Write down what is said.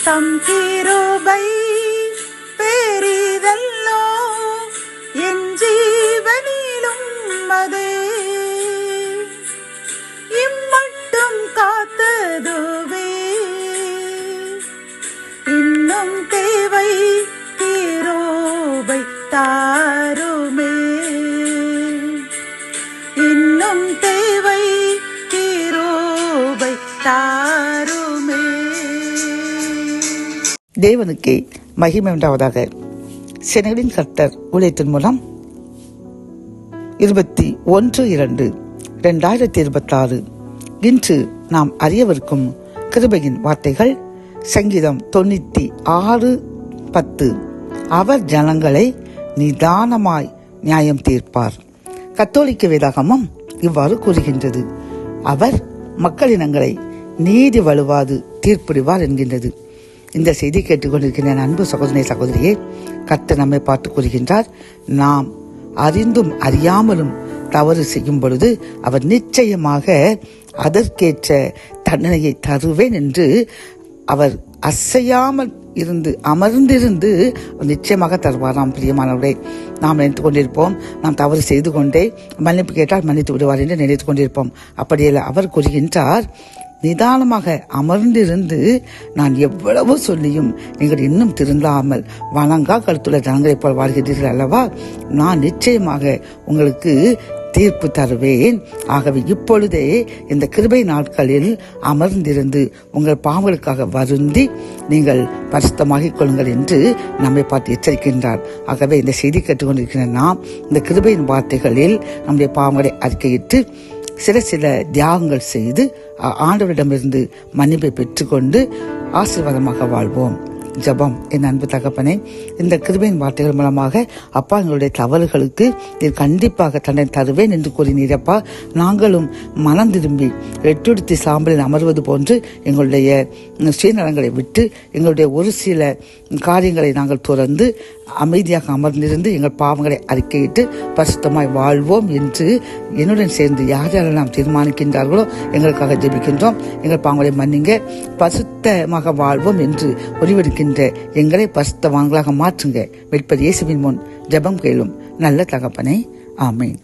தம் கிருபை பெரிதல்லோ என் ஜீவனிலும் அதே இம்மட்டும் காத்ததுவே இன்னும் தேவை கிருபை தாருமே இன்னும் தேவை கிருபை தாருமே. தேவனுக்கே மகிமை உண்டாவதாக. செனகலின் கர்த்தர் ஊழியத்தின் மூலம் 21/2/2026 இன்று நாம் அறியவிருக்கும் கிருபையின் வார்த்தைகள் சங்கீதம் 96:10. அவர் ஜனங்களை நிதானமாய் நியாயம் தீர்ப்பார். கத்தோலிக்க வேதாகமம் இவ்வாறு கூறுகின்றது. அவர் மக்களினங்களை நீதி வலுவாது தீர்ப்பிடுவார் என்கின்றது. இந்த செய்தி கேட்டுக்கொண்டிருக்கின்ற அன்பு சகோதரனே சகோதரியே, கர்த்தர் நம்மை பார்த்து கூறுகின்றார், நாம் அறிந்தும் அறியாமலும் தவறு செய்யும் பொழுது அவர் நிச்சயமாக அதற்கேற்ற தண்டனையை தருவேன் என்று அவர் அசையாமல் இருந்து அமர்ந்திருந்து நிச்சயமாக தருவாராம். பிரியமானவர்களே, நாம் நினைத்துக் கொண்டிருப்போம், நாம் தவறு செய்து கொண்டே மன்னிப்பு கேட்டால் மன்னித்து விடுவார் என்று நினைத்துக் கொண்டிருப்போம். அப்படியல்ல, அவர் கூறுகின்றார், நிதானமாக அமர்ந்திருந்து நான் எவ்வளவு சொல்லியும் நீங்கள் இன்னும் திருந்தாமல் வணங்கா கருத்துள்ள ஜனங்களைப் போல் வாழ்கிறீர்கள் அல்லவா, நான் நிச்சயமாக உங்களுக்கு தீர்ப்பு தருவேன். ஆகவே இப்பொழுதே இந்த கிருபை நாட்களில் அமர்ந்திருந்து உங்கள் பாவங்களுக்காக வருந்தி நீங்கள் பரிசுத்தமாகிக் கொள்ளுங்கள் என்று நம்மை பார்த்து எச்சரிக்கின்றார். ஆகவே இந்த செய்தி கேட்டுக்கொண்டிருக்கிற நாம் இந்த கிருபையின் வார்த்தைகளில் நம்முடைய பாவங்களை அறிக்கையிட்டு சில தியாகங்கள் செய்து ஆண்டவரிடமிருந்து மன்னிப்பை பெற்றுக்கொண்டு ஆசீர்வாதமாக வாழ்வோம். ஜெபம். என் அன்பு தகப்பனே, இந்த கிருபையின் வார்த்தைகள் மூலமாக அப்பா எங்களுடைய தவறுகளுக்கு நீர் கண்டிப்பாக தண்டனை தருவேன் என்று கூறினீரப்பா. நாங்களும் மனம் திரும்பி வெட்டுடுத்தி சாம்பலில் அமர்வது போன்று எங்களுடைய சுயநலங்களை விட்டு எங்களுடைய ஒரு சில காரியங்களை நாங்கள் துறந்து அமைதியாக அமர்ந்திருந்து எங்கள் பாவங்களை அறிக்கையிட்டு பரிசுத்தமாய் வாழ்வோம் என்று என்னுடன் சேர்ந்து யார் யாரெல்லாம் தீர்மானிக்கின்றார்களோ எங்களுக்காக ஜெபிக்கின்றோம். எங்கள் பாவங்களை மன்னிங்க, பரிசுத்தமாக வாழ்வோம் என்று முடிவெடுக்கின்ற எங்களை பரிசுத்தவான்களாக மாற்றுங்க. மீட்பர் இயேசுவின் முன் ஜெபம் கேளும் நல்ல தகப்பனே. ஆமேன்.